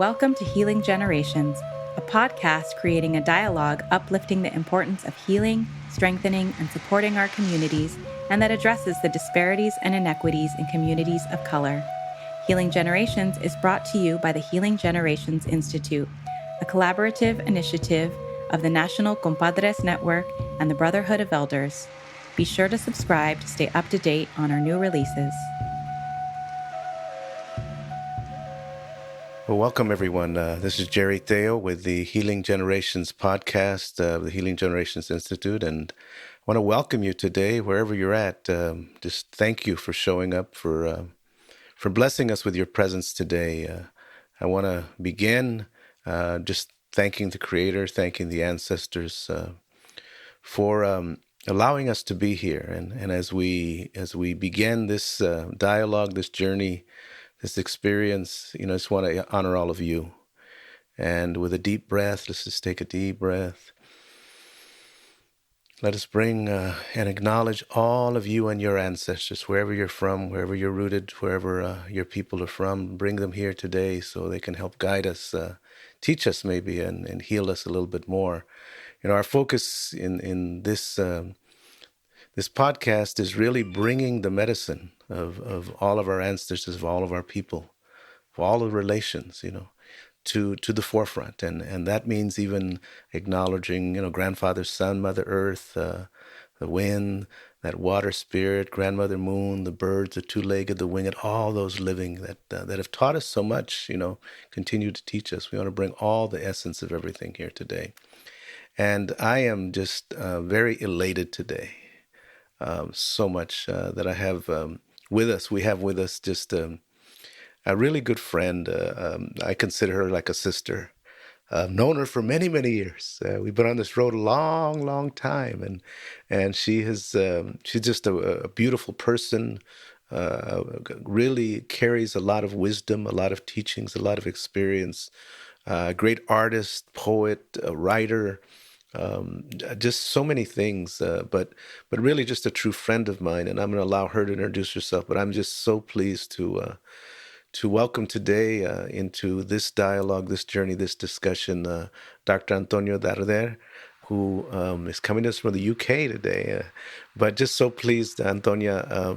Welcome to Healing Generations, a podcast creating a dialogue uplifting the importance of healing, strengthening, and supporting our communities, and that addresses the disparities and inequities in communities of color. Healing Generations is brought to you by the Healing Generations Institute, a collaborative initiative of the National Compadres Network and the Brotherhood of Elders. Be sure to subscribe to stay up to date on our new releases. Well, welcome everyone. This is Jerry Theo with the Healing Generations podcast, the Healing Generations Institute, and I want to welcome you today, wherever you're at. Just thank you for showing up, for blessing us with your presence today. I want to begin just thanking the Creator, thanking the ancestors for allowing us to be here, and as we begin this dialogue, this journey, this experience, I just want to honor all of you. And with a deep breath, let's just take a deep breath. Let us bring and acknowledge all of you and your ancestors, wherever you're from, wherever you're rooted, wherever your people are from. Bring them here today so they can help guide us, teach us maybe, and heal us a little bit more. Our focus in this podcast is really bringing the medicine of all of our ancestors, of all of our people, of all the relations, to the forefront. And that means even acknowledging, grandfather, sun, Mother Earth, the wind, that water spirit, grandmother moon, the birds, the two-legged, the winged, all those living that have taught us so much, continue to teach us. We want to bring all the essence of everything here today. And I am just very elated today. So much that I have with us. We have with us just a really good friend. I consider her like a sister. I've known her for many, many years. We've been on this road a long, long time, and she's just a beautiful person. Really carries a lot of wisdom, a lot of teachings, a lot of experience. Great artist, poet, writer. Just so many things, but really just a true friend of mine, and I'm going to allow her to introduce herself. But I'm just so pleased to welcome today into this dialogue, this journey, this discussion, Dr. Antonia Darder, who is coming to us from the UK today. But just so pleased, Antonia,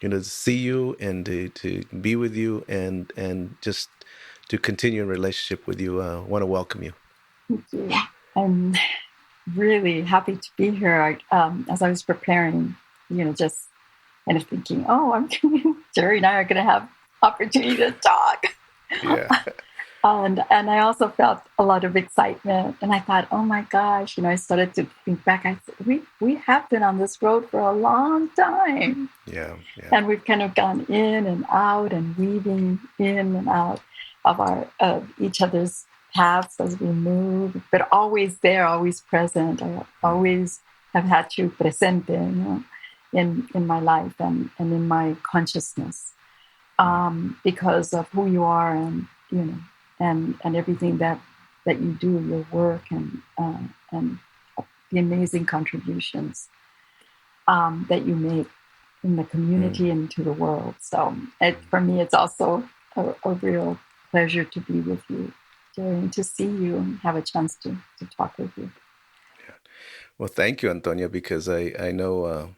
to see you and to be with you, and just to continue a relationship with you. I want to welcome you. Thank you. I'm really happy to be here. As I was preparing, just kind of thinking, Jerry and I are going to have opportunity to talk. Yeah. And I also felt a lot of excitement. And I thought, oh my gosh, I started to think back. I said, we have been on this road for a long time. Yeah. And we've kind of gone in and out and weaving in and out of each other's paths as we move, but always there, always present. I always have had you presente, in my life and in my consciousness, because of who you are, and and everything that you do, your work, and the amazing contributions that you make in the community and to the world. So for me, it's also a real pleasure to be with you, and to see you and have a chance to talk with you. Yeah. Well, thank you, Antonia, because I know,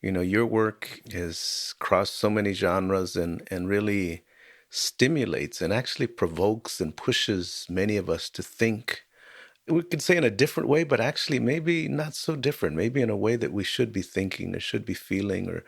your work has crossed so many genres and really stimulates and actually provokes and pushes many of us to think. We could say in a different way, but actually maybe not so different, maybe in a way that we should be thinking or should be feeling,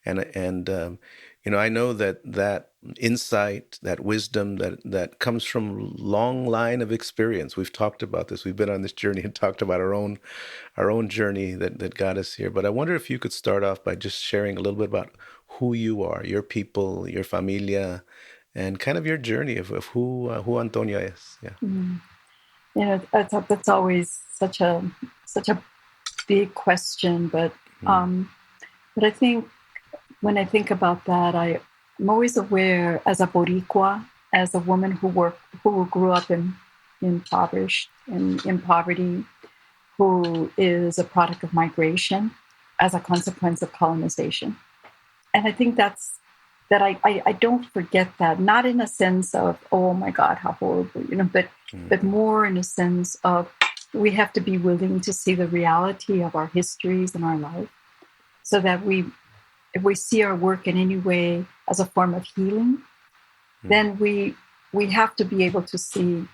I know that insight, that wisdom, that comes from long line of experience. We've talked about this. We've been on this journey and talked about our own journey that got us here. But I wonder if you could start off by just sharing a little bit about who you are, your people, your familia, and kind of your journey of who Antonia is. Yeah. That's always such a big question, but I think when I think about that, I'm always aware, as a Boricua, as a woman who grew up in poverty, who is a product of migration as a consequence of colonization. And I think that's that I don't forget that, not in a sense of, oh my God, how horrible, but more in a sense of we have to be willing to see the reality of our histories and our life, so that if we see our work in any way as a form of healing, then we have to be able to see,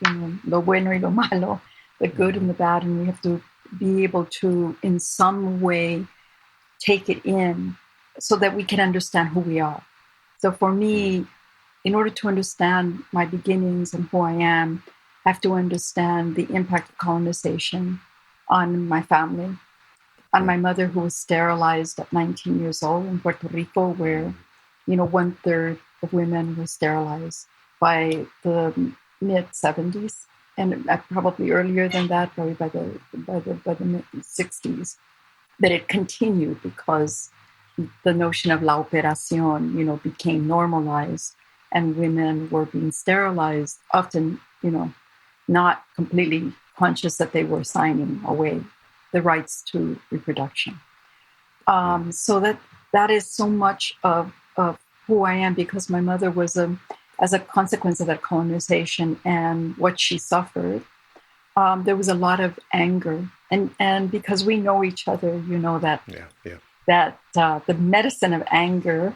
lo bueno y lo malo, the good and the bad, and we have to be able to, in some way, take it in so that we can understand who we are. So for me, in order to understand my beginnings and who I am, I have to understand the impact of colonization on my family, on my mother, who was sterilized at 19 years old in Puerto Rico, where, 1/3 of women were sterilized by the mid 70s, and probably earlier than that, probably by the mid 60s. But it continued because the notion of la operación, became normalized, and women were being sterilized, often, not completely conscious that they were signing away the rights to reproduction. So that is so much of who I am, because my mother was as a consequence of that colonization and what she suffered. There was a lot of anger, and because we know each other, that that the medicine of anger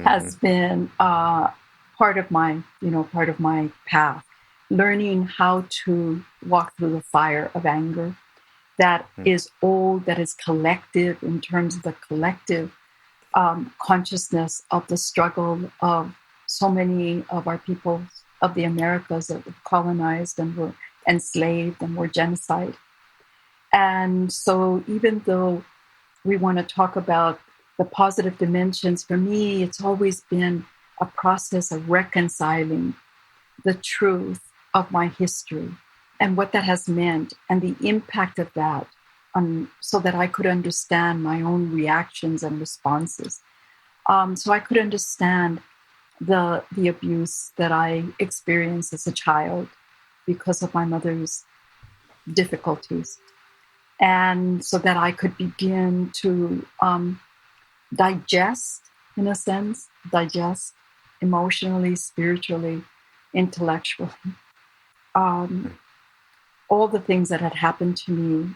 has been part of my path, learning how to walk through the fire of anger that is old, that is collective in terms of the collective consciousness of the struggle of so many of our peoples of the Americas that were colonized and were enslaved and were genocide. And so even though we want to talk about the positive dimensions, for me, it's always been a process of reconciling the truth of my history and what that has meant and the impact of that, so that I could understand my own reactions and responses. So I could understand the abuse that I experienced as a child because of my mother's difficulties. And so that I could begin to digest, in a sense, emotionally, spiritually, intellectually, all the things that had happened to me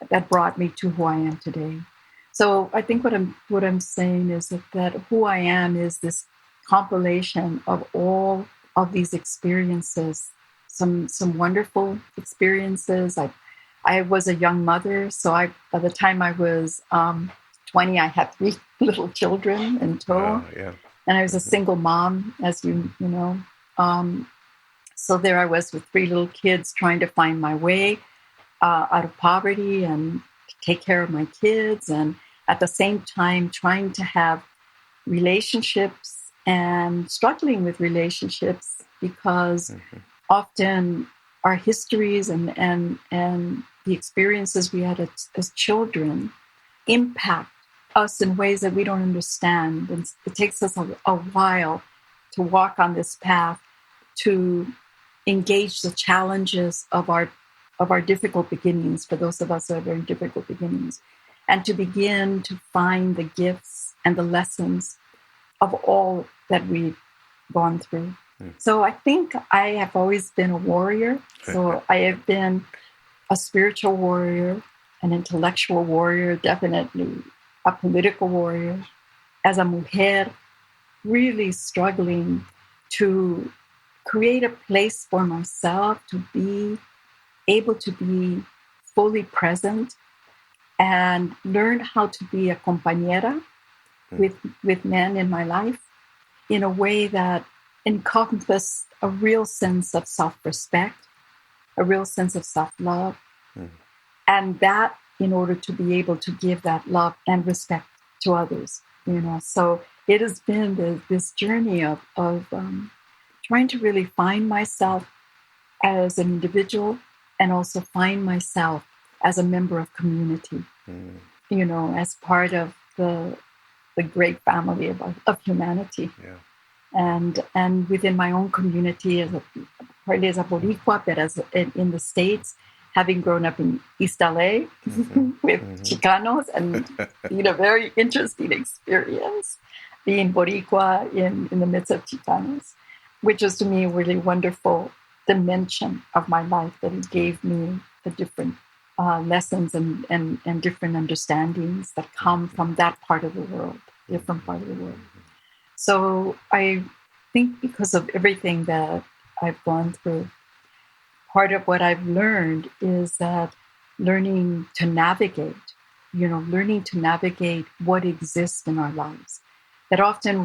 that brought me to who I am today. So I think what I'm saying is that who I am is this compilation of all of these experiences, some wonderful experiences. I was a young mother, so by the time I was 20, I had 3 little children in tow. And I was a single mom, as you know. So there I was with 3 little kids trying to find my way out of poverty and take care of my kids, and at the same time trying to have relationships and struggling with relationships, because often our histories and the experiences we had as children impact us in ways that we don't understand. And it takes us a while to walk on this path, to engage the challenges of our difficult beginnings, for those of us who have very difficult beginnings, and to begin to find the gifts and the lessons of all that we've gone through. So I think I have always been a warrior. So I have been a spiritual warrior, an intellectual warrior, definitely a political warrior. As a mujer, really struggling to create a place for myself to be able to be fully present and learn how to be a compañera with men in my life in a way that encompassed a real sense of self-respect, a real sense of self-love, and that in order to be able to give that love and respect to others. So it has been this journey of trying to really find myself as an individual and also find myself as a member of community, as part of the great family of humanity. And within my own community, partly as a Boricua, but in the States, having grown up in East LA with Chicanos, and very interesting experience, being Boricua in the midst of Chicanos, which was to me a really wonderful dimension of my life, that it gave me the different lessons and different understandings that come from that part of the world, different part of the world. So I think because of everything that I've gone through, part of what I've learned is that learning to navigate what exists in our lives. That often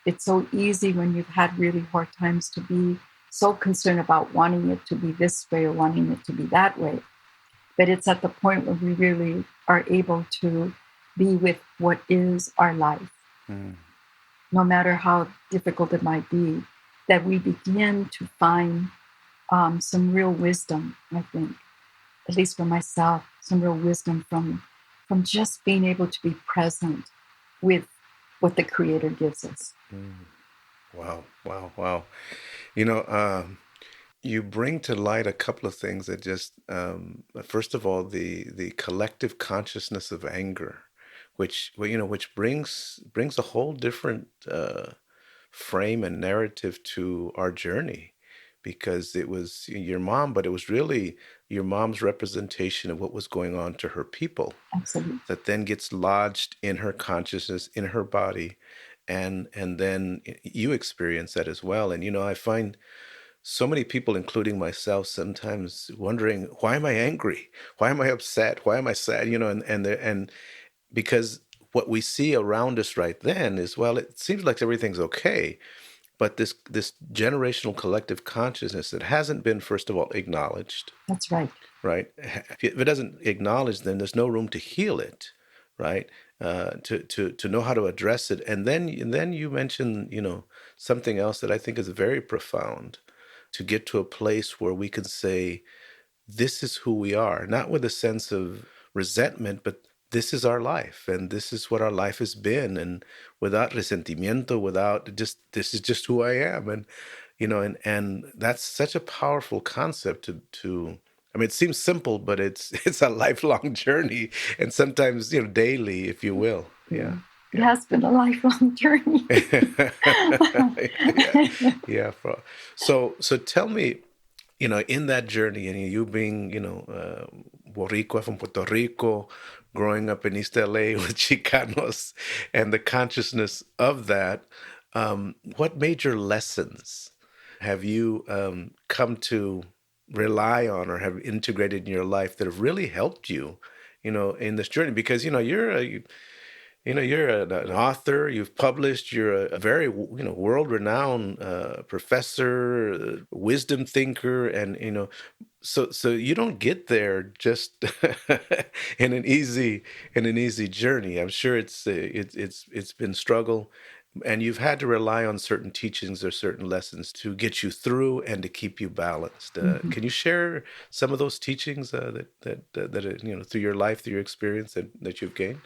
it's so easy when you've had really hard times to be so concerned about wanting it to be this way or wanting it to be that way. But it's at the point where we really are able to be with what is our life, no matter how difficult it might be, that we begin to find some real wisdom, I think, at least for myself, some real wisdom from just being able to be present with what the Creator gives us. Wow. You bring to light a couple of things that just, first of all, the collective consciousness of anger, which brings a whole different frame and narrative to our journey, because it was your mom, but it was really your mom's representation of what was going on to her people. Absolutely. That then gets lodged in her consciousness, in her body, and then you experience that as well. And I find so many people, including myself, sometimes wondering, why am I angry? Why am I upset? Why am I sad? And because what we see around us right then is, well, it seems like everything's okay, but this generational collective consciousness that hasn't been, first of all, acknowledged. That's right. Right. If it doesn't acknowledge, then there's no room to heal it. Right. To know how to address it. And then you mentioned, something else that I think is very profound, to get to a place where we can say, this is who we are, not with a sense of resentment, but this is our life, and this is what our life has been, and without resentimiento, without just, this is just who I am. And and that's such a powerful concept to I mean, it seems simple, but it's a lifelong journey, and sometimes daily, if you will. Yeah. It has been a lifelong journey. Yeah. So tell me, in that journey, and you being, Boricua from Puerto Rico, growing up in East LA with Chicanos, and the consciousness of that, what major lessons have you come to rely on or have integrated in your life that have really helped you, in this journey? Because, you're an author, you've published, you're a very, world-renowned professor, wisdom thinker, and, so you don't get there just in an easy journey. I'm sure it's been struggle, and you've had to rely on certain teachings or certain lessons to get you through and to keep you balanced. Can you share some of those teachings that through your life, through your experience that you've gained?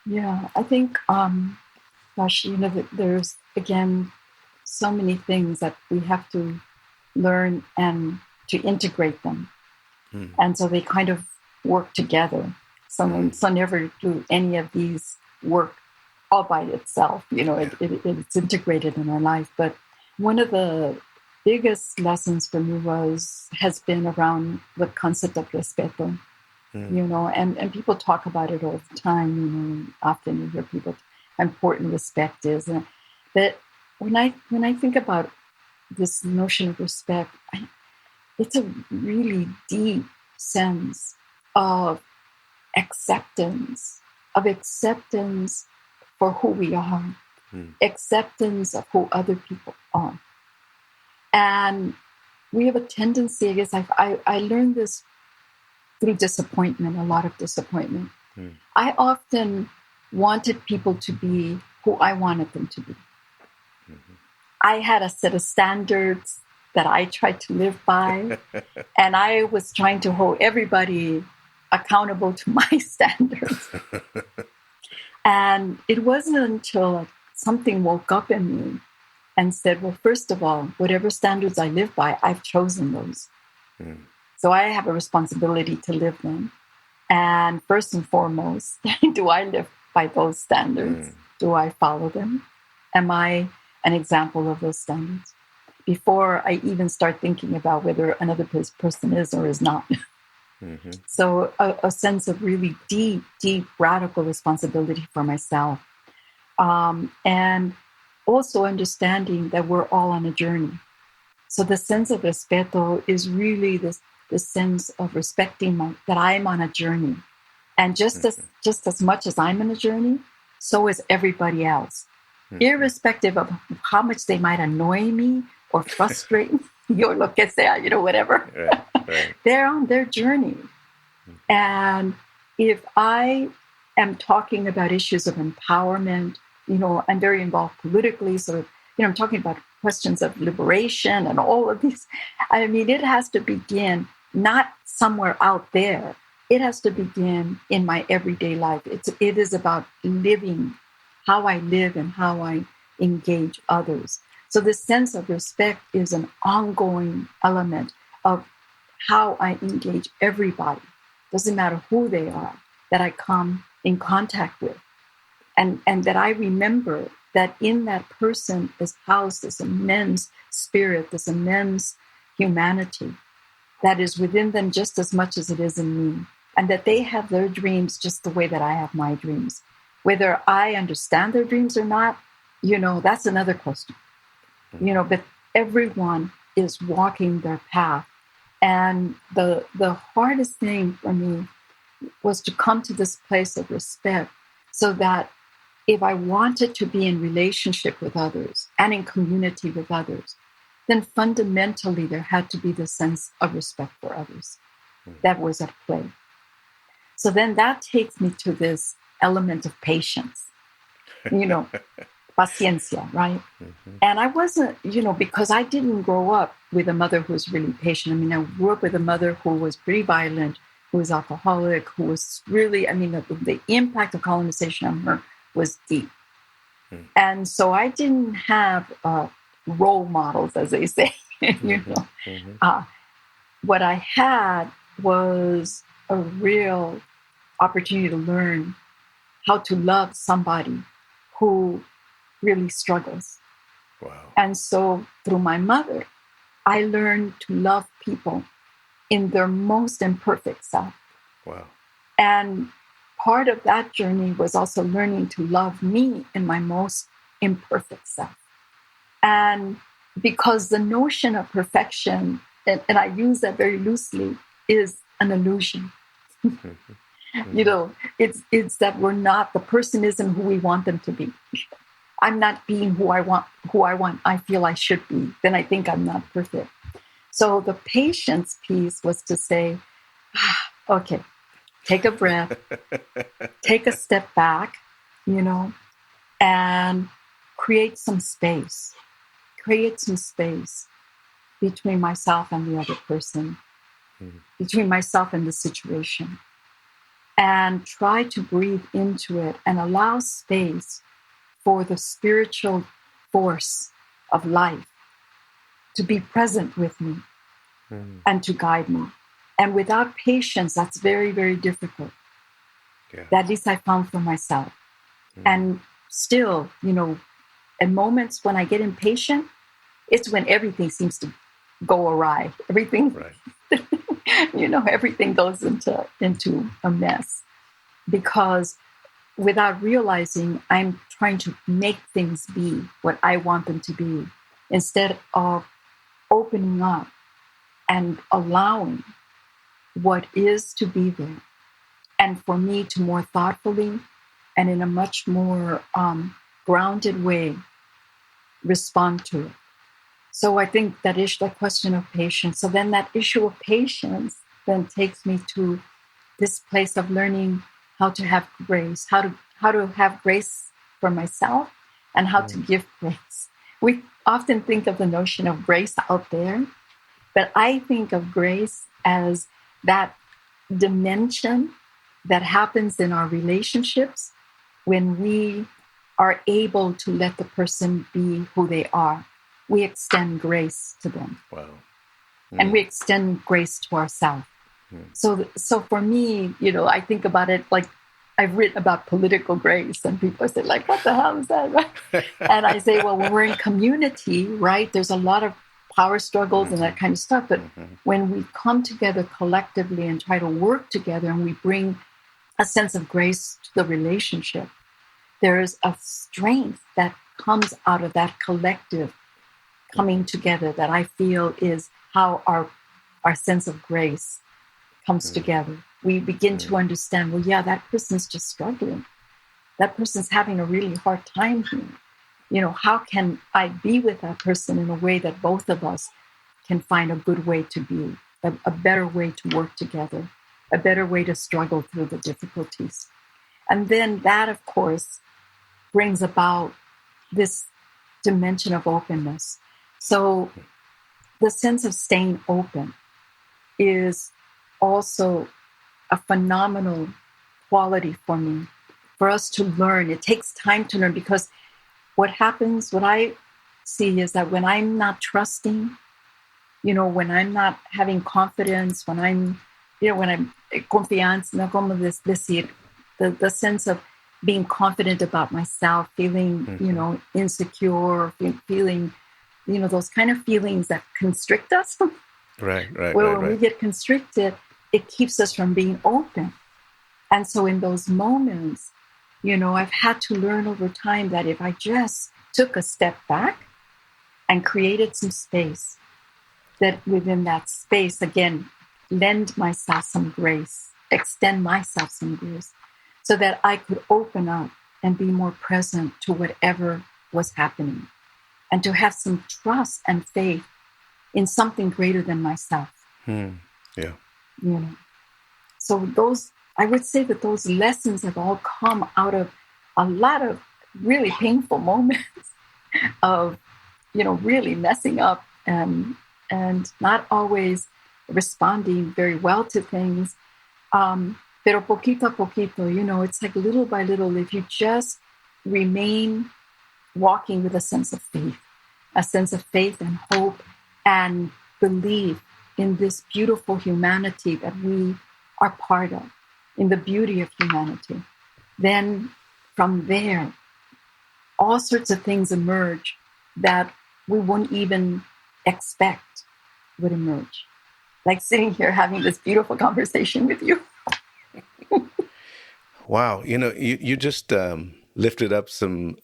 Yeah, I think, there's, again, so many things that we have to learn and to integrate them. And so they kind of work together. So never do any of these work all by itself. It's integrated in our life. But one of the biggest lessons for me has been around the concept of respeto. And people talk about it all the time. Often you hear people how important respect is. But when I think about this notion of respect, it's a really deep sense of acceptance for who we are, acceptance of who other people are. And we have a tendency, I guess I learned this through disappointment, a lot of disappointment. I often wanted people to be who I wanted them to be. I had a set of standards that I tried to live by, and I was trying to hold everybody accountable to my standards. And it wasn't until something woke up in me and said, well, first of all, whatever standards I live by, I've chosen those. So I have a responsibility to live them. And first and foremost, do I live by those standards? Do I follow them? Am I an example of those standards? Before I even start thinking about whether another person is or is not. Mm-hmm. So a sense of really deep, deep, radical responsibility for myself. And also understanding that we're all on a journey. So the sense of respeto is really this sense of respecting that I'm on a journey. And just as much as I'm on a journey, so is everybody else. Irrespective of how much they might annoy me or frustrate me or lo que sea, whatever. Right. They're on their journey. And if I am talking about issues of empowerment, I'm very involved politically. So, I'm talking about questions of liberation and all of these. I mean, it has to begin not somewhere out there. It has to begin in my everyday life. It is about living how I live and how I engage others. So this sense of respect is an ongoing element of how I engage everybody. Doesn't matter who they are, that I come in contact with. And that I remember that in that person is housed this immense spirit, this immense humanity that is within them just as much as it is in me. And that they have their dreams just the way that I have my dreams. Whether I understand their dreams or not, that's another question. But everyone is walking their path. And the hardest thing for me was to come to this place of respect so that if I wanted to be in relationship with others and in community with others, then fundamentally there had to be the sense of respect for others that was at play. So then that takes me to this element of patience, paciencia, right? And I wasn't, because I didn't grow up with a mother who was really patient. I mean, I grew up with a mother who was pretty violent, who was alcoholic, who was really, the impact of colonization on her was deep. And so I didn't have role models, as they say, What I had was a real opportunity to learn how to love somebody who really struggles. Wow. And so through my mother, I learned to love people in their most imperfect self. Wow. And part of that journey was also learning to love me in my most imperfect self. And because the notion of perfection, and I use that very loosely, is an illusion. It's that we're not, the person isn't who we want them to be. I'm not being who I want I feel I should be, then I think I'm not perfect. So the patience piece was to say, okay, take a breath, take a step back, and create some space between myself and the other person, between myself and the situation, and try to breathe into it and allow space for the spiritual force of life to be present with me and to guide me. And without patience, that's very, very difficult. Yeah. At least I found for myself. And still, in moments when I get impatient, it's when everything seems to go awry. Everything, right. Everything goes into a mess. Because without realizing, I'm trying to make things be what I want them to be, instead of opening up and allowing what is to be there. And for me to more thoughtfully and in a much more grounded way respond to it. So I think that is the question of patience. So then that issue of patience then takes me to this place of learning how to have grace, how to have grace for myself and how to give grace. We often think of the notion of grace out there, but I think of grace as that dimension that happens in our relationships when we are able to let the person be who they are. We extend grace to them. Wow. And we extend grace to ourselves. So for me, I think about it like I've written about political grace, and people say, like, what the hell is that? And I say, well, when we're in community, right, there's a lot of power struggles and that kind of stuff. But when we come together collectively and try to work together and we bring a sense of grace to the relationship, there's a strength that comes out of that collective coming together that I feel is how our sense of grace comes together. We begin to understand, well, yeah, that person's just struggling. That person's having a really hard time here. How can I be with that person in a way that both of us can find a good way to be, a better way to work together, a better way to struggle through the difficulties. And then that, of course, brings about this dimension of openness. So the sense of staying open is also a phenomenal quality for me, for us to learn. It takes time to learn, because what I see is that when I'm not trusting, when I'm not having confidence, when I'm confianza, no como decir, the sense of being confident about myself, feeling, insecure, feeling, those kind of feelings that constrict us. Right. When we get constricted, it keeps us from being open. And so in those moments, I've had to learn over time that if I just took a step back and created some space, that within that space, again, lend myself some grace, extend myself some grace, so that I could open up and be more present to whatever was happening, and to have some trust and faith in something greater than myself. Yeah. So I would say that those lessons have all come out of a lot of really painful moments of, really messing up and not always responding very well to things. Pero poquito a poquito, it's like little by little, if you just remain walking with a sense of faith and hope and believe in this beautiful humanity that we are part of, in the beauty of humanity, then from there, all sorts of things emerge that we wouldn't even expect would emerge. Like sitting here having this beautiful conversation with you. Wow. You just lifted up some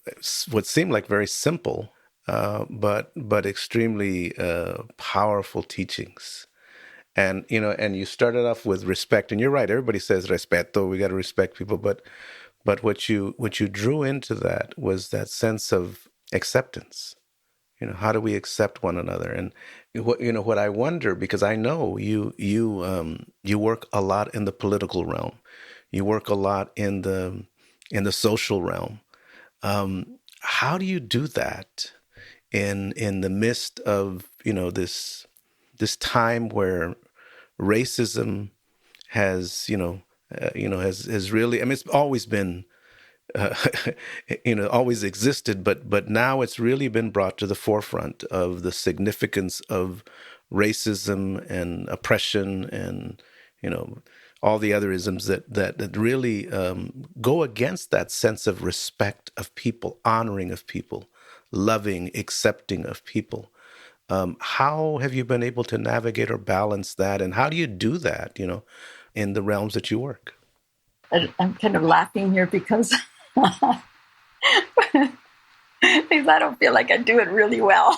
what seemed like very simple, but extremely powerful teachings. And you started off with respect, and you're right. Everybody says respeto. We got to respect people, but what you drew into that was that sense of acceptance. How do we accept one another? And what I wonder, because I know you work a lot in the political realm, you work a lot in the social realm. How do you do that in the midst of this time where racism has really, I mean, it's always been, uh, always existed, but now it's really been brought to the forefront of the significance of racism and oppression and, all the other isms that really go against that sense of respect of people, honoring of people, loving, accepting of people. How have you been able to navigate or balance that? And how do you do that, in the realms that you work? I'm kind of laughing here because I don't feel like I do it really well.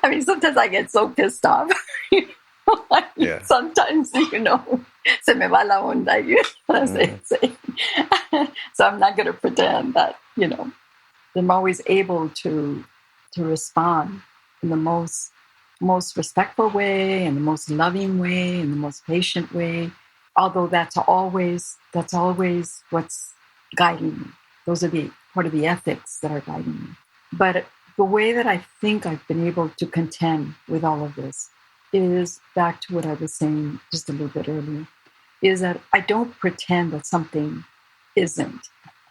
I mean, sometimes I get so pissed off. Yeah. Sometimes, se me va la onda. So I'm not going to pretend that, I'm always able to respond in the most respectful way, and the most loving way, and the most patient way. Although that's always what's guiding me. Those are the part of the ethics that are guiding me. But the way that I think I've been able to contend with all of this is back to what I was saying just a little bit earlier, is that I don't pretend that something isn't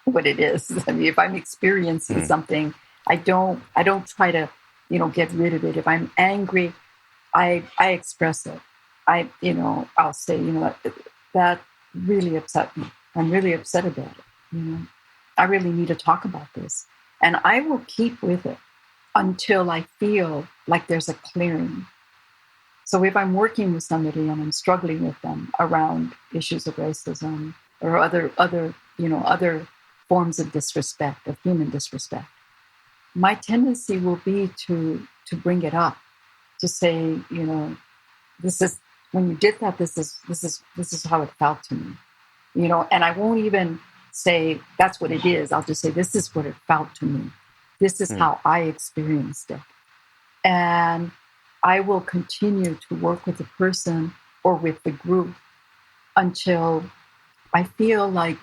what it is. I mean, if I'm experiencing something, I don't try to, get rid of it. If I'm angry, I express it. I'll say, that really upset me. I'm really upset about it. I really need to talk about this. And I will keep with it until I feel like there's a clearing. So if I'm working with somebody and I'm struggling with them around issues of racism or other forms of disrespect, of human disrespect, my tendency will be to bring it up, to say, this is when you did that, this is how it felt to me. And I won't even say that's what it is. I'll just say this is what it felt to me. This is how I experienced it. And I will continue to work with the person or with the group until I feel like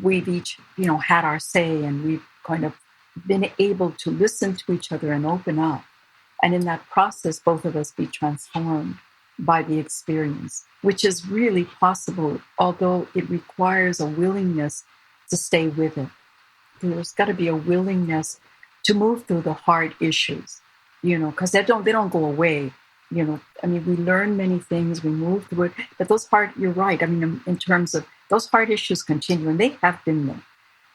we've each, had our say and we've kind of been able to listen to each other and open up. And in that process, both of us be transformed by the experience, which is really possible, although it requires a willingness to stay with it. There's got to be a willingness to move through the hard issues, because they don't go away. We learn many things, we move through it, but you're right. In terms of those hard issues continue, and they have been there.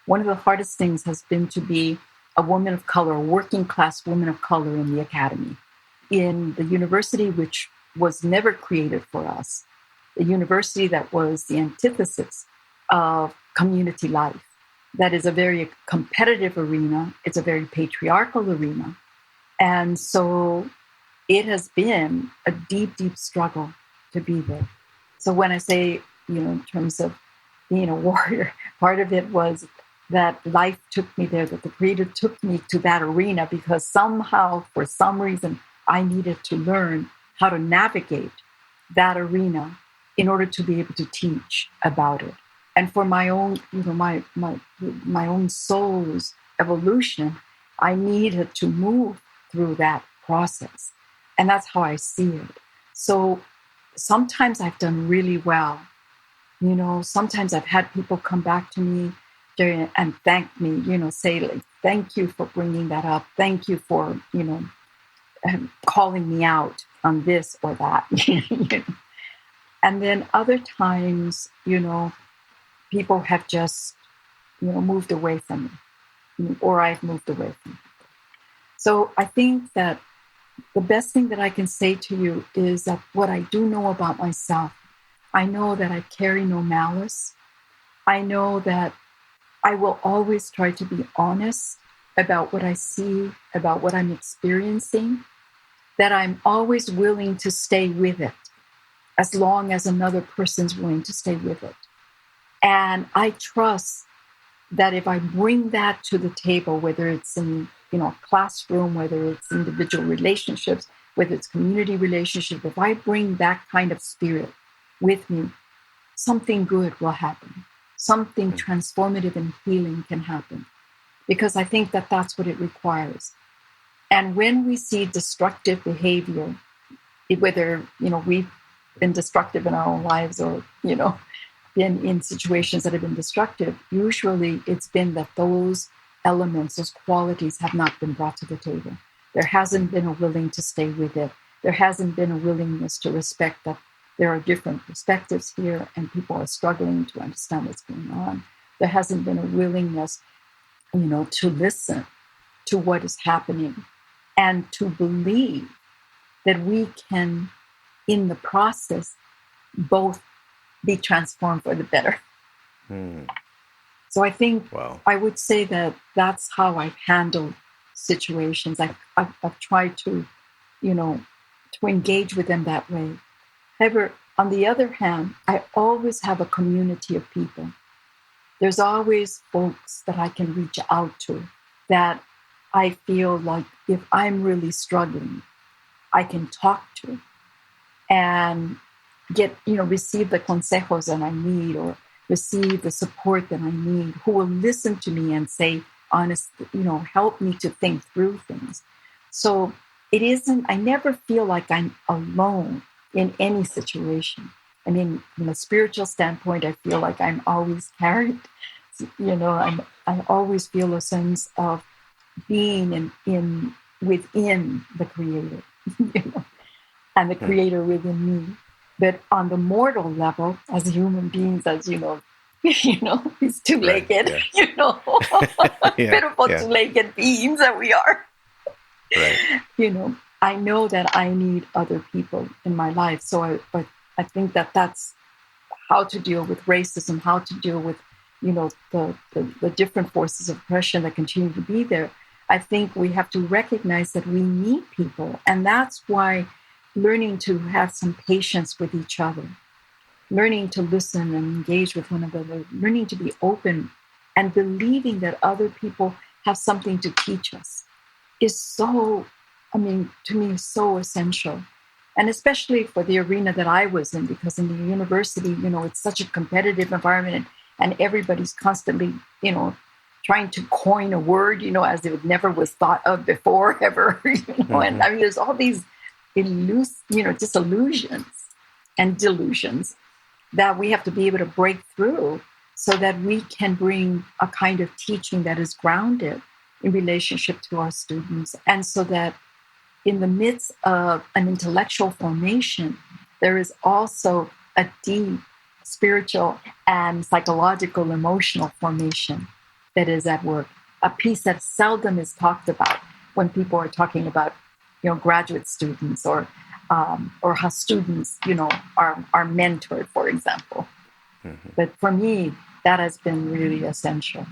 One of the hardest things has been to be a woman of color, a working class woman of color in the academy, in the university, which was never created for us, the university that was the antithesis of community life. That is a very competitive arena. It's a very patriarchal arena. And so it has been a deep, deep struggle to be there. So when I say, in terms of being a warrior, part of it was that life took me there, that the Creator took me to that arena because somehow, for some reason, I needed to learn how to navigate that arena in order to be able to teach about it. And for my own, my own soul's evolution, I needed to move through that process. And that's how I see it. So sometimes I've done really well. Sometimes I've had people come back to me and thank me, say, like, thank you for bringing that up. Thank you for, calling me out on this or that. And then other times, people have just, moved away from me, or I've moved away from them. So I think that the best thing that I can say to you is that what I do know about myself, I know that I carry no malice. I know that I will always try to be honest about what I see, about what I'm experiencing, that I'm always willing to stay with it as long as another person's willing to stay with it. And I trust that if I bring that to the table, whether it's in a classroom, whether it's individual relationships, whether it's community relationships, if I bring that kind of spirit with me, something good will happen. Something transformative and healing can happen, because I think that that's what it requires. And when we see destructive behavior, whether, we've been destructive in our own lives or, been in situations that have been destructive, usually it's been that those elements, those qualities have not been brought to the table. There hasn't been a willing to stay with it. There hasn't been a willingness to respect that there are different perspectives here and people are struggling to understand what's going on. There hasn't been a willingness, to listen to what is happening and to believe that we can, in the process, both be transformed for the better. So I think I would say that that's how I've handled situations. I've tried to, to engage with them that way. However, on the other hand, I always have a community of people. There's always folks that I can reach out to that I feel like if I'm really struggling, I can talk to and get, receive the consejos that I need or receive the support that I need, who will listen to me and say, honest, help me to think through things. So I never feel like I'm alone in any situation. From a spiritual standpoint, I feel like I'm always carried. I always feel a sense of being within the Creator, and the Creator within me. But on the mortal level, as human beings, as you know, these Right. two-legged, Yeah. Yeah. pitiful Yeah. two-legged beings that we are, Right. I know that I need other people in my life. But I think that that's how to deal with racism, how to deal with, the different forces of oppression that continue to be there. I think we have to recognize that we need people. And that's why learning to have some patience with each other, learning to listen and engage with one another, learning to be open and believing that other people have something to teach us is so, to me, so essential. And especially for the arena that I was in, because in the university, it's such a competitive environment and everybody's constantly, trying to coin a word, as it never was thought of before ever, and there's all these disillusions and delusions that we have to be able to break through so that we can bring a kind of teaching that is grounded in relationship to our students. And so that in the midst of an intellectual formation, there is also a deep spiritual and psychological, emotional formation that is at work, a piece that seldom is talked about when people are talking about, graduate students or how students, are mentored, for example. But for me, that has been really essential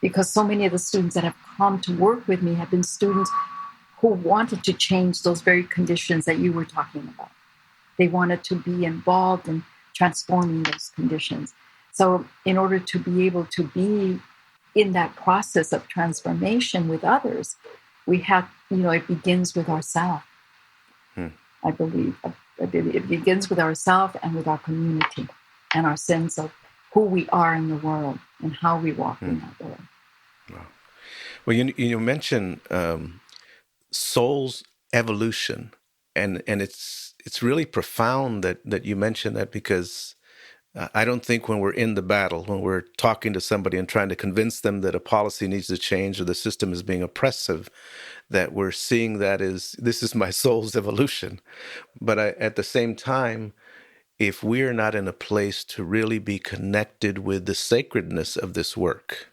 because so many of the students that have come to work with me have been students who wanted to change those very conditions that you were talking about. They wanted to be involved in transforming those conditions. So in order to be able to be in that process of transformation with others, we have, it begins with ourselves. I believe it begins with ourselves and with our community and our sense of who we are in the world and how we walk in that world. Wow. Well, you mentioned soul's evolution, and it's really profound that you mentioned that because I don't think when we're in the battle, when we're talking to somebody and trying to convince them that a policy needs to change or the system is being oppressive, that we're seeing that as this is my soul's evolution. But at the same time, if we're not in a place to really be connected with the sacredness of this work,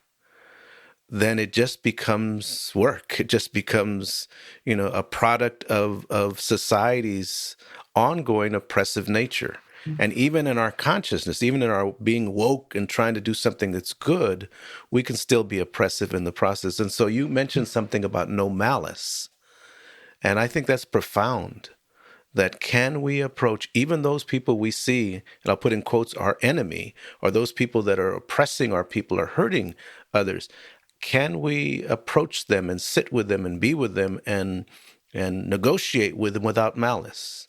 then it just becomes work. It just becomes, a product of society's ongoing oppressive nature. And even in our consciousness, even in our being woke and trying to do something that's good, we can still be oppressive in the process. And so you mentioned something about no malice. And I think that's profound. That can we approach even those people we see, and I'll put in quotes, our enemy, or those people that are oppressing our people or hurting others, can we approach them and sit with them and be with them and negotiate with them without malice?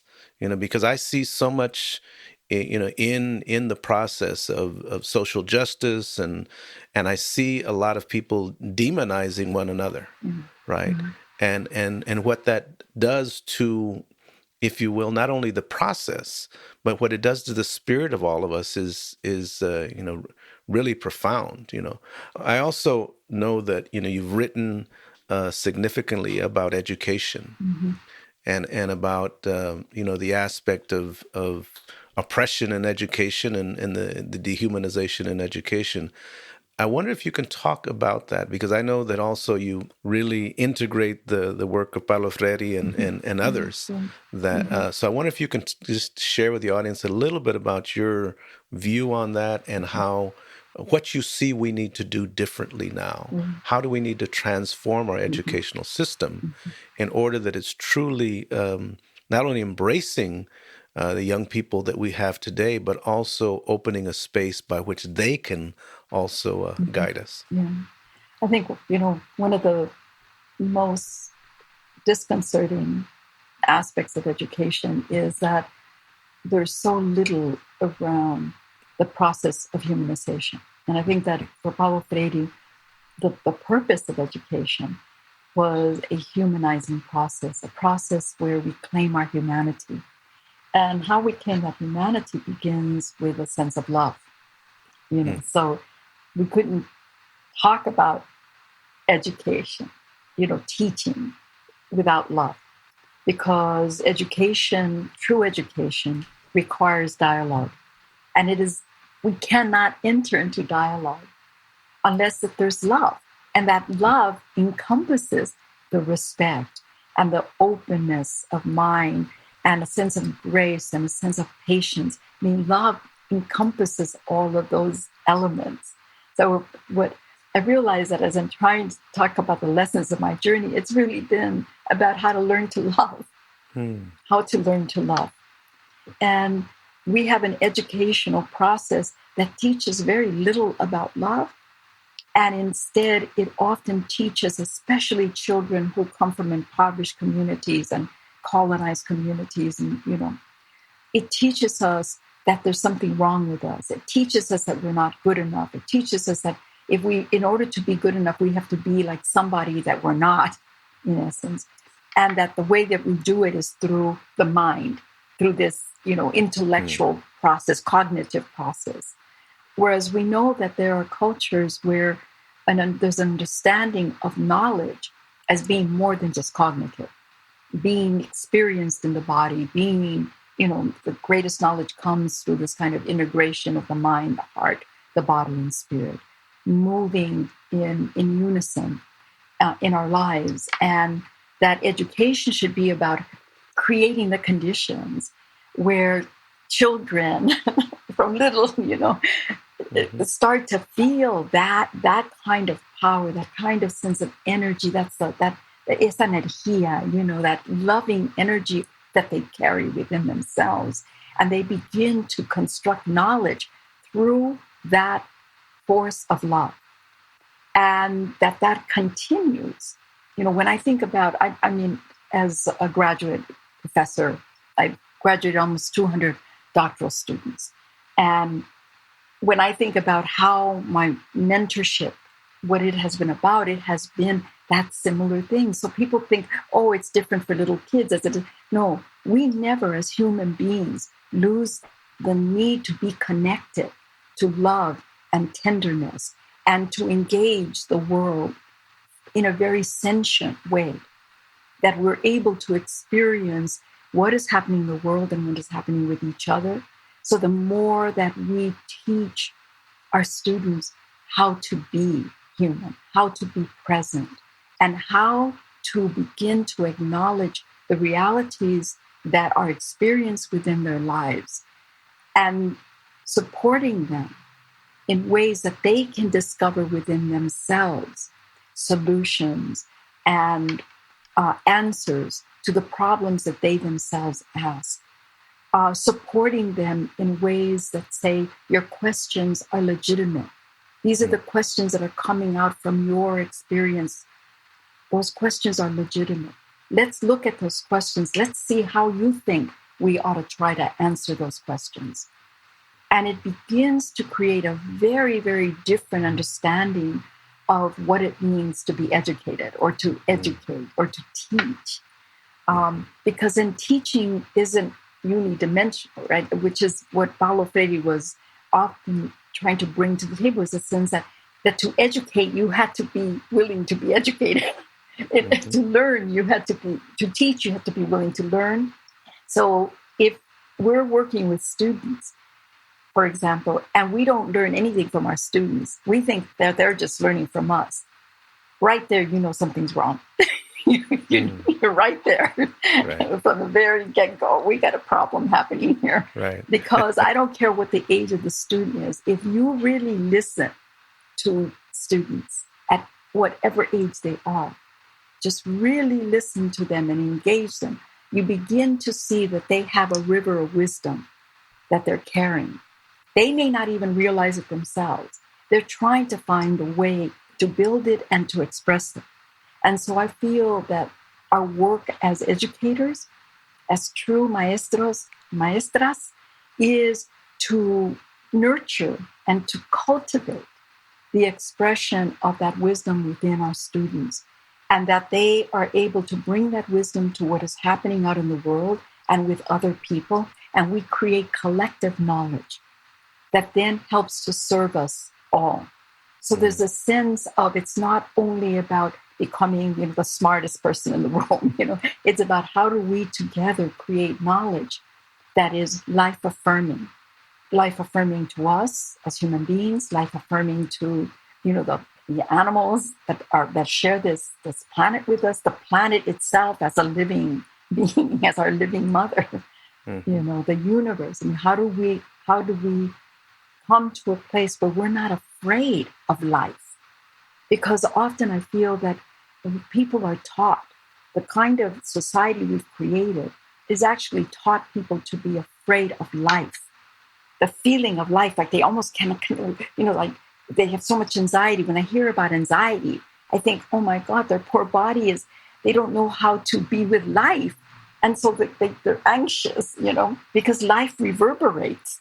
Because I see so much, in the process of social justice, and I see a lot of people demonizing one another, right? And what that does to, if you will, not only the process, but what it does to the spirit of all of us is really profound. I also know that you've written significantly about education and about the aspect of oppression in education and the dehumanization in education. I wonder if you can talk about that, because I know that also you really integrate the work of Paulo Freire and others. That so I wonder if you can just share with the audience a little bit about your view on that and how what you see we need to do differently now. How do we need to transform our educational system in order that it's truly not only embracing the young people that we have today, but also opening a space by which they can also guide us. Yeah. I think, one of the most disconcerting aspects of education is that there's so little around the process of humanization. And I think that for Paulo Freire, the purpose of education was a humanizing process, a process where we claim our humanity. And how we claim that humanity begins with a sense of love. So we couldn't talk about education, teaching without love, because education, true education, requires dialogue. And we cannot enter into dialogue unless that there's love. And that love encompasses the respect and the openness of mind and a sense of grace and a sense of patience. I mean, love encompasses all of those elements. So what I realize that as I'm trying to talk about the lessons of my journey, it's really been about how to learn to love, how to learn to love. And we have an educational process that teaches very little about love. And instead, it often teaches, especially children who come from impoverished communities and colonized communities, and, it teaches us that there's something wrong with us. It teaches us that we're not good enough. It teaches us that in order to be good enough, we have to be like somebody that we're not, in essence. And that the way that we do it is through the mind, through this, intellectual process, cognitive process. Whereas we know that there are cultures where there's an understanding of knowledge as being more than just cognitive, being experienced in the body, being, the greatest knowledge comes through this kind of integration of the mind, the heart, the body, and spirit, moving in unison in our lives. And that education should be about creating the conditions where children from little, start to feel that kind of power, that kind of sense of energy, that esa energía, that loving energy that they carry within themselves. And they begin to construct knowledge through that force of love. And that continues. When I think about, I mean, as a graduate professor, I graduated almost 200 doctoral students. And when I think about how my mentorship, what it has been about, it has been that similar thing. So people think, oh, it's different for little kids. No, we never as human beings lose the need to be connected to love and tenderness and to engage the world in a very sentient way, that we're able to experience what is happening in the world and what is happening with each other. So the more that we teach our students how to be human, how to be present, and how to begin to acknowledge the realities that are experienced within their lives and supporting them in ways that they can discover within themselves solutions and answers to the problems that they themselves ask. Supporting them in ways that say, your questions are legitimate. These are the questions that are coming out from your experience. Those questions are legitimate. Let's look at those questions. Let's see how you think we ought to try to answer those questions. And it begins to create a very, very different understanding of what it means to be educated or to educate or to teach. Because then teaching isn't unidimensional, right? Which is what Paulo Freire was often trying to bring to the table, is the sense that to educate, you had to be willing to be educated. To learn, to teach, you have to be willing to learn. So if we're working with students, for example, and we don't learn anything from our students, we think that they're just learning from us. Right there, something's wrong. You're right there. Right. From the very get-go, we got a problem happening here. Right. Because I don't care what the age of the student is. If you really listen to students at whatever age they are, just really listen to them and engage them, you begin to see that they have a river of wisdom that they're carrying. They may not even realize it themselves. They're trying to find a way to build it and to express it. And so I feel that our work as educators, as true maestros, maestras, is to nurture and to cultivate the expression of that wisdom within our students, and that they are able to bring that wisdom to what is happening out in the world and with other people, and we create collective knowledge that then helps to serve us all. So there's a sense of, it's not only about becoming the smartest person in the room, it's about how do we together create knowledge that is life affirming to us as human beings, life affirming to the animals that share this planet with us, the planet itself as a living being, as our living mother, the universe. I mean, how do we come to a place where we're not afraid of life? Because often I feel that people are taught, the kind of society we've created is actually taught people to be afraid of life, the feeling of life, like they almost cannot, like they have so much anxiety. When I hear about anxiety, I think, oh my God, their poor body they don't know how to be with life. And so they're anxious, because life reverberates.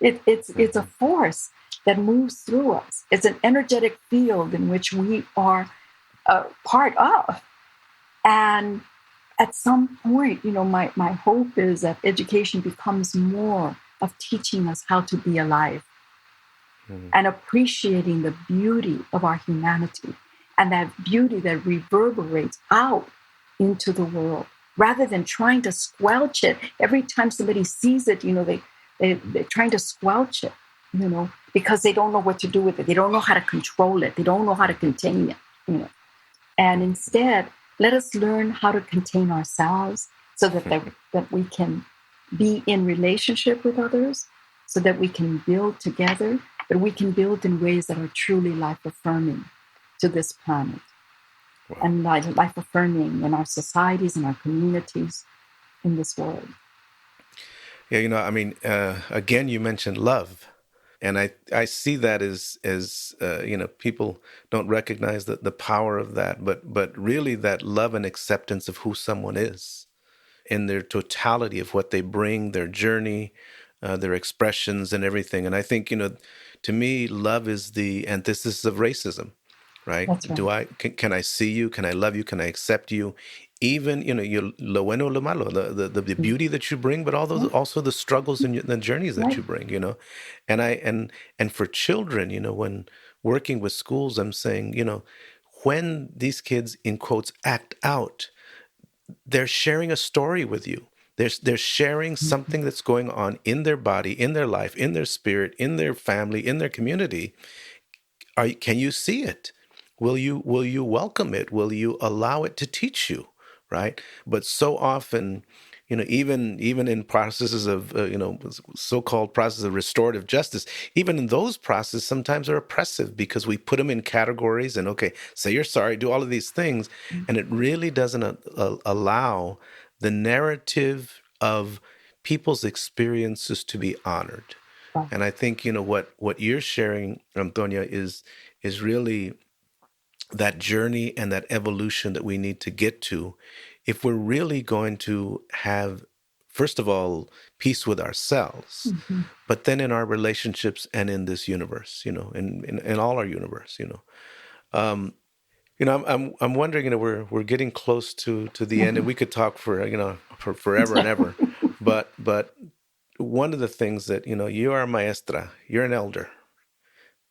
It's a force that moves through us. It's an energetic field in which we are part of. And at some point, my hope is that education becomes more of teaching us how to be alive and appreciating the beauty of our humanity and that beauty that reverberates out into the world, rather than trying to squelch it. Every time somebody sees it, they're trying to squelch it, because they don't know what to do with it. They don't know how to control it. They don't know how to contain it, And instead, let us learn how to contain ourselves so that we can be in relationship with others, so that we can build together, but we can build in ways that are truly life-affirming to this planet. Wow. And life-affirming in our societies, in our communities, in this world. Yeah, again, you mentioned love. And I see that as people don't recognize the power of that, but really that love and acceptance of who someone is in their totality of what they bring, their journey, their expressions and everything. And I think, to me, love is the antithesis of racism, right? That's right. Can I see you? Can I love you? Can I accept you? Even, lo bueno, lo malo, the beauty that you bring, but also the struggles and the journeys that you bring, and for children, when working with schools, I'm saying, when these kids, in quotes, act out, they're sharing a story with you. They're sharing something that's going on in their body, in their life, in their spirit, in their family, in their community. Can you see it? Will you welcome it? Will you allow it to teach you? Right? But so often, even in processes of so-called processes of restorative justice, even in those processes, sometimes are oppressive because we put them in categories and say you're sorry, do all of these things, and it really doesn't allow the narrative of people's experiences to be honored. And I think what you're sharing, Antonia, is really that journey and that evolution that we need to get to if we're really going to have, first of all, peace with ourselves, but then in our relationships and in this universe, in all our universe, I'm wondering, we're getting close to the end, and we could talk for forever and ever, but one of the things that, you are a maestra, you're an elder,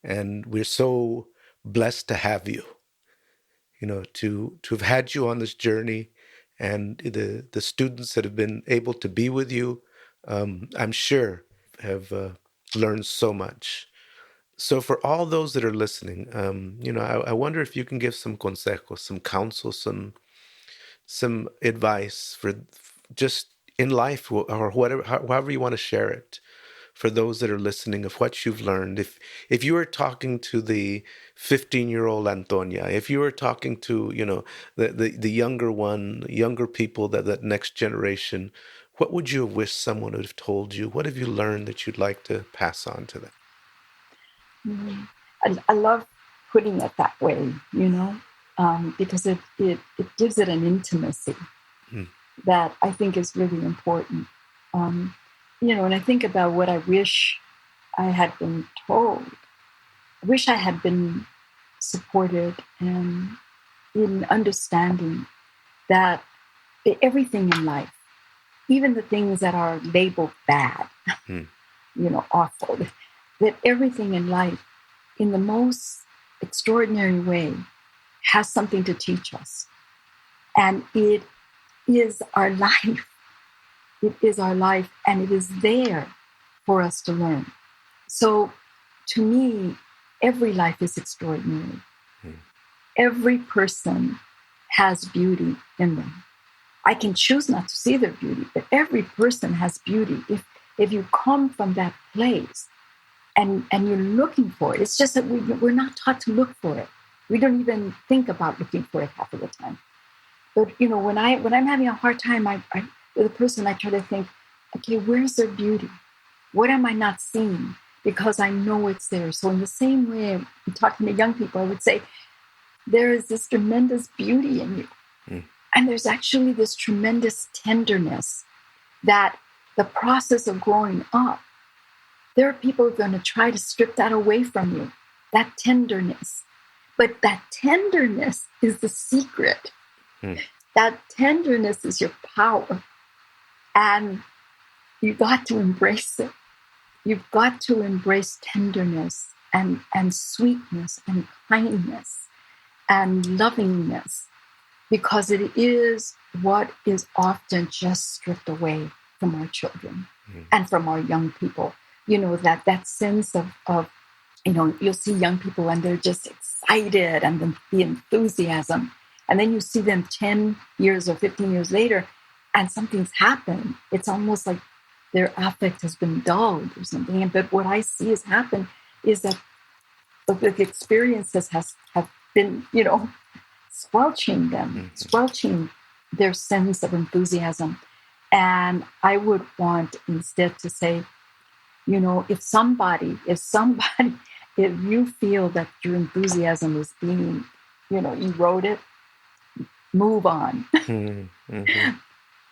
and we're so blessed to have you, to have had you on this journey, and the students that have been able to be with you, I'm sure have learned so much. So for all those that are listening, I wonder if you can give some consejos, some counsel, some advice for just in life or whatever, however you want to share it, for those that are listening, of what you've learned. If you were talking to the 15-year-old Antonia, if you were talking to, the younger people, that next generation, what would you have wished someone would have told you? What have you learned that you'd like to pass on to them? I love putting it that way, because it gives it an intimacy that I think is really important. And I think about what I wish I had been told. I wish I had been supported and in understanding that everything in life, even the things that are labeled bad, awful, that everything in life, in the most extraordinary way, has something to teach us. And it is our life. It is our life, and it is there for us to learn. So to me, every life is extraordinary. Every person has beauty in them. I can choose not to see their beauty, but every person has beauty. If you come from that place and you're looking for it, it's just that we're not taught to look for it. We don't even think about looking for it half of the time. But when I'm having a hard time, with a person, I try to think, okay, where's their beauty? What am I not seeing? Because I know it's there. So in the same way, I'm talking to young people, I would say, there is this tremendous beauty in you. And there's actually this tremendous tenderness that the process of growing up, there are people who are going to try to strip that away from you, that tenderness. But that tenderness is the secret. That tenderness is your power. And you got to embrace it. You've got to embrace tenderness and sweetness and kindness and lovingness, because it is what is often just stripped away from our children and from our young people. That sense of you'll see young people and they're just excited, and the enthusiasm. And then you see them 10 years or 15 years later and something's happened. It's almost like their affect has been dulled or something. But what I see has happened is that the experiences have been, squelching them, squelching their sense of enthusiasm. And I would want instead to say, if you feel that your enthusiasm is being, eroded, move on.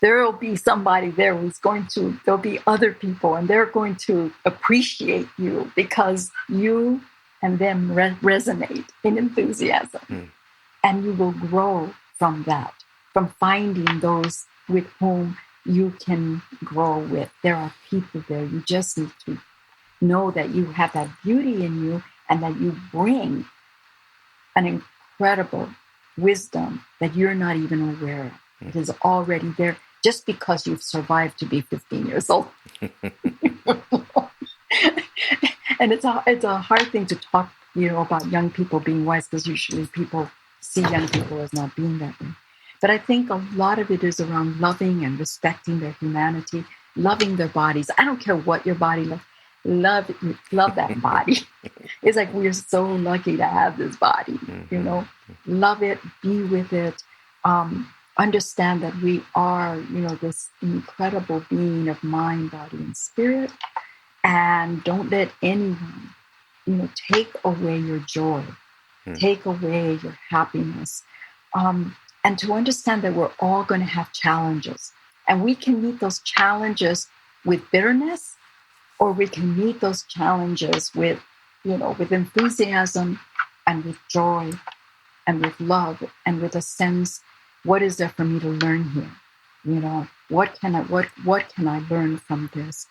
There will be somebody there there'll be other people, and they're going to appreciate you because you and them resonate in enthusiasm. And you will grow from that, from finding those with whom you can grow with. There are people there. You just need to know that you have that beauty in you and that you bring an incredible wisdom that you're not even aware of. It is already there just because you've survived to be 15 years old. And it's a hard thing to talk, about young people being wise, because usually people see young people as not being that way. But I think a lot of it is around loving and respecting their humanity, loving their bodies. I don't care what your body looks. Love that body. It's like we're so lucky to have this body, Love it, be with it. Understand that we are, this incredible being of mind, body, and spirit. And don't let anyone, take away your joy, take away your happiness. And to understand that we're all going to have challenges. And we can meet those challenges with bitterness, or we can meet those challenges with enthusiasm and with joy and with love and with a sense, what is there for me to learn here? What can I learn from this?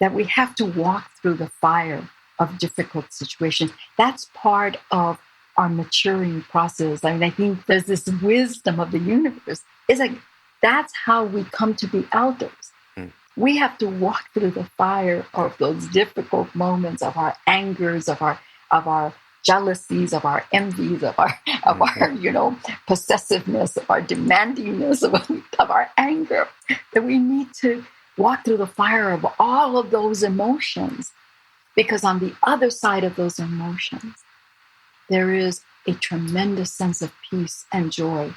That we have to walk through the fire of difficult situations. That's part of our maturing process. I think there's this wisdom of the universe. It's like, that's how we come to be elders. We have to walk through the fire of those difficult moments, of our angers, of our jealousies, of our envies, of our possessiveness, of our demandingness, of our anger. That we need to walk through the fire of all of those emotions, because on the other side of those emotions, there is a tremendous sense of peace and joy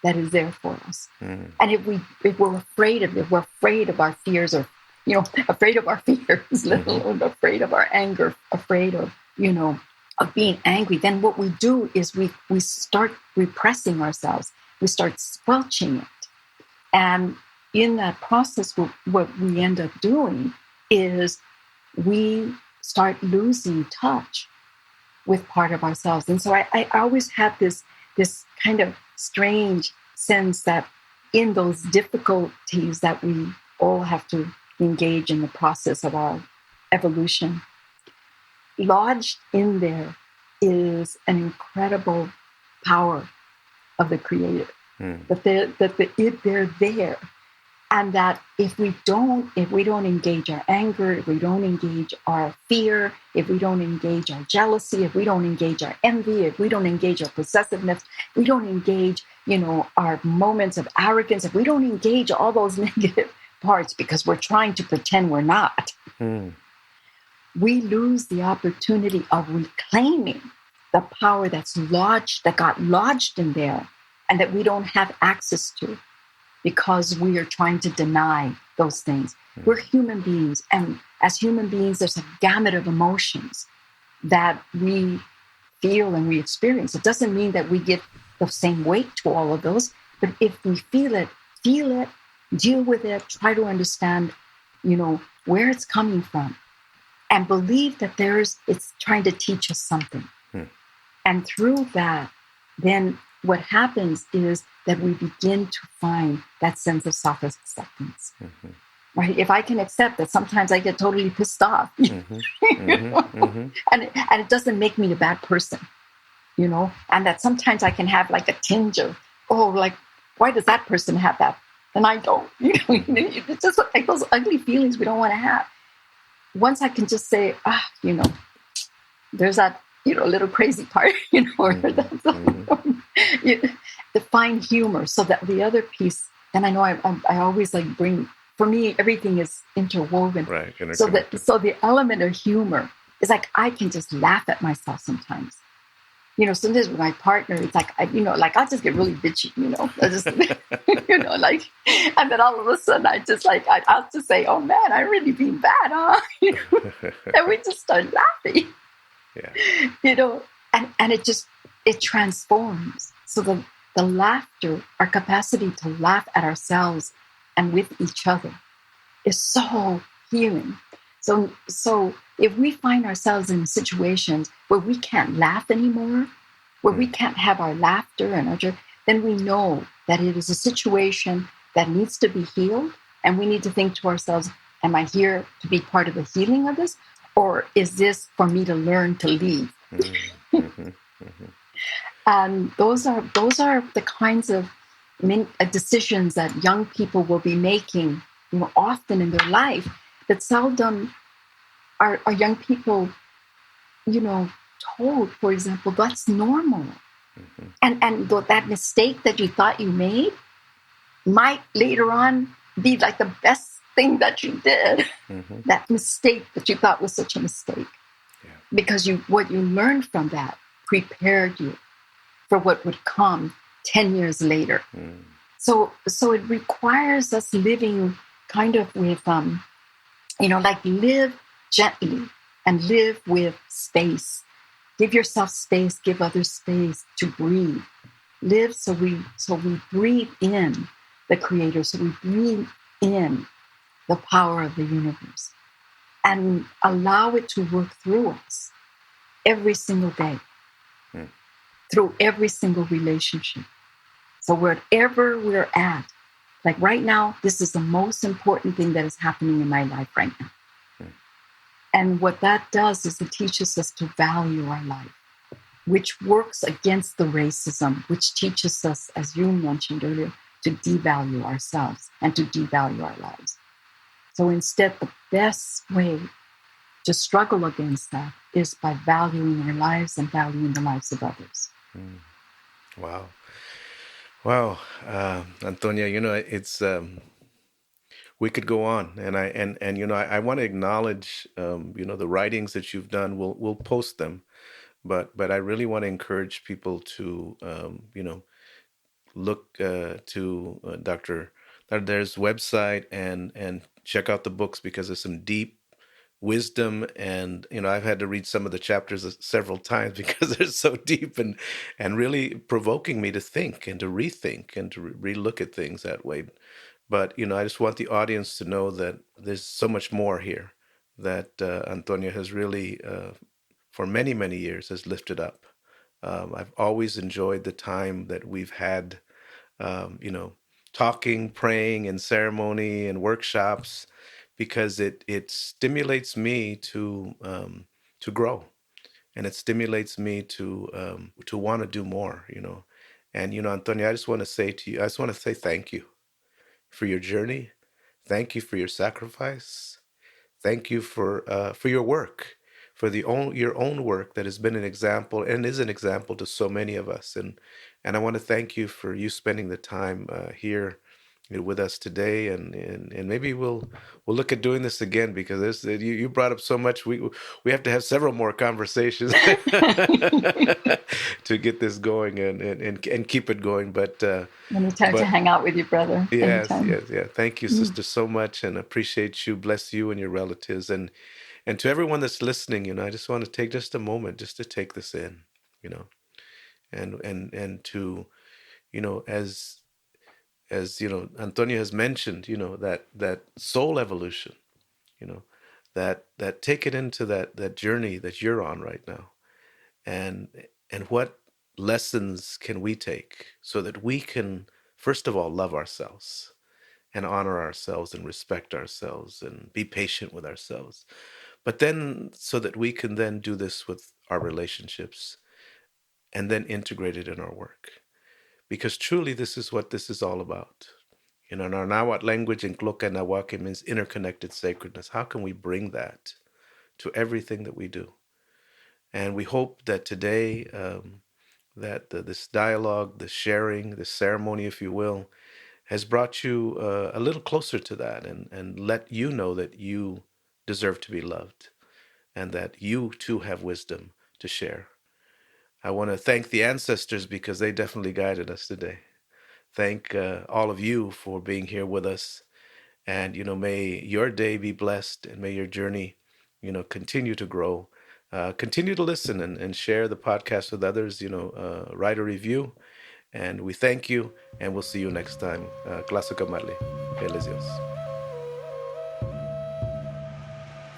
that is there for us. And if we're afraid of it, we're afraid of our fears, or afraid of our fears, let alone afraid of our anger, afraid of of being angry, then what we do is we start repressing ourselves. We start squelching it. And in that process, what we end up doing is we start losing touch with part of ourselves. And so I always have this kind of strange sense that in those difficulties that we all have to engage in the process of our evolution, lodged in there is an incredible power of the Creator. That they're there And that if we don't engage our anger, if we don't engage our fear, if we don't engage our jealousy, if we don't engage our envy, if we don't engage our possessiveness, we don't engage, our moments of arrogance, if we don't engage all those negative parts because we're trying to pretend we're not, we lose the opportunity of reclaiming the power that got lodged in there, and that we don't have access to, because we are trying to deny those things. We're human beings, and as human beings, there's a gamut of emotions that we feel and we experience. It doesn't mean that we give the same weight to all of those, but if we feel it, deal with it, try to understand, where it's coming from, and believe that it's trying to teach us something. And through that, then what happens is that we begin to find that sense of self-acceptance. Right? If I can accept that sometimes I get totally pissed off, and it doesn't make me a bad person, and that sometimes I can have like a tinge of, like, why does that person have that and I don't? It's just like those ugly feelings we don't want to have. Once I can just say, there's that, little crazy part, to find humor, so that the other piece, and I know I always like bring, for me, everything is interwoven. Right. So the element of humor is like, I can just laugh at myself sometimes. Sometimes with my partner, it's like, I'll just get really bitchy, I just, like, and then all of a sudden I'll just say, oh man, I'm really being bad, huh? And we just start laughing, and it transforms. So the laughter, our capacity to laugh at ourselves and with each other, is so healing. So if we find ourselves in situations where we can't laugh anymore, where we can't have our laughter and our joy, then we know that it is a situation that needs to be healed, and we need to think to ourselves, am I here to be part of the healing of this, or is this for me to learn to leave? And those are the kinds of decisions that young people will be making, often in their life, that seldom are young people, told, for example, that's normal. And that mistake that you thought you made might later on be like the best thing that you did. That mistake that you thought was such a mistake. Because what you learned from that prepared you for what would come 10 years later. So it requires us living kind of with, like, live gently and live with space. Give yourself space, give others space to breathe. Live so we breathe in the Creator, so we breathe in the power of the universe, and allow it to work through us every single day, through every single relationship. So wherever we're at, like right now, this is the most important thing that is happening in my life right now. And what that does is it teaches us to value our life, which works against the racism, which teaches us, as you mentioned earlier, to devalue ourselves and to devalue our lives. So instead, the best way to struggle against that is by valuing our lives and valuing the lives of others. Wow. Antonia, it's, we could go on, and I want to acknowledge, the writings that you've done. We'll post them, but I really want to encourage people to, look to Dr. Darder's website and check out the books, because there's some deep wisdom, and I've had to read some of the chapters several times because they're so deep and really provoking me to think and to rethink and to relook at things that way. But I just want the audience to know that there's so much more here that Antonia has really, for many, many years, has lifted up. I've always enjoyed the time that we've had, talking, praying, and ceremony and workshops, because it stimulates me to grow, and it stimulates me to want to do more. And Antonia, I just want to say thank you for your journey. Thank you for your sacrifice. Thank you for your work, for your own work that has been an example and is an example to so many of us. And I want to thank you for you spending the time here with us today. And maybe we'll look at doing this again, because you brought up so much. We have to have several more conversations to get this going and keep it going. Anytime to But hang out with you, brother. yes, Anytime. yes, yeah. Thank you, Mm. sister, so much, and appreciate you. Bless you and your relatives, and to everyone that's listening. I just want to take just a moment just to take this in, you know, and to, as Antonia has mentioned, that soul evolution, you know, that take it into that journey that you're on right now, and what lessons can we take so that we can first of all love ourselves and honor ourselves and respect ourselves and be patient with ourselves. But then, so that we can then do this with our relationships and then integrate it in our work. Because truly, this is what this is all about. In our Nahuatl language, in Cloca Nahuatl means interconnected sacredness. How can we bring that to everything that we do? And we hope that today, that this dialogue, this sharing, this ceremony, if you will, has brought you a little closer to that, and let you know that you deserve to be loved and that you too have wisdom to share. I want to thank the ancestors because they definitely guided us today. Thank all of you for being here with us. And, may your day be blessed, and may your journey, continue to grow. Continue to listen and share the podcast with others, write a review. And we thank you, and we'll see you next time. Clásico Marley. Feliz.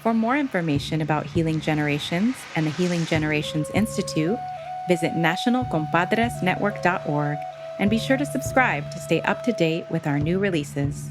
For more information about Healing Generations and the Healing Generations Institute, visit nationalcompadresnetwork.org and be sure to subscribe to stay up to date with our new releases.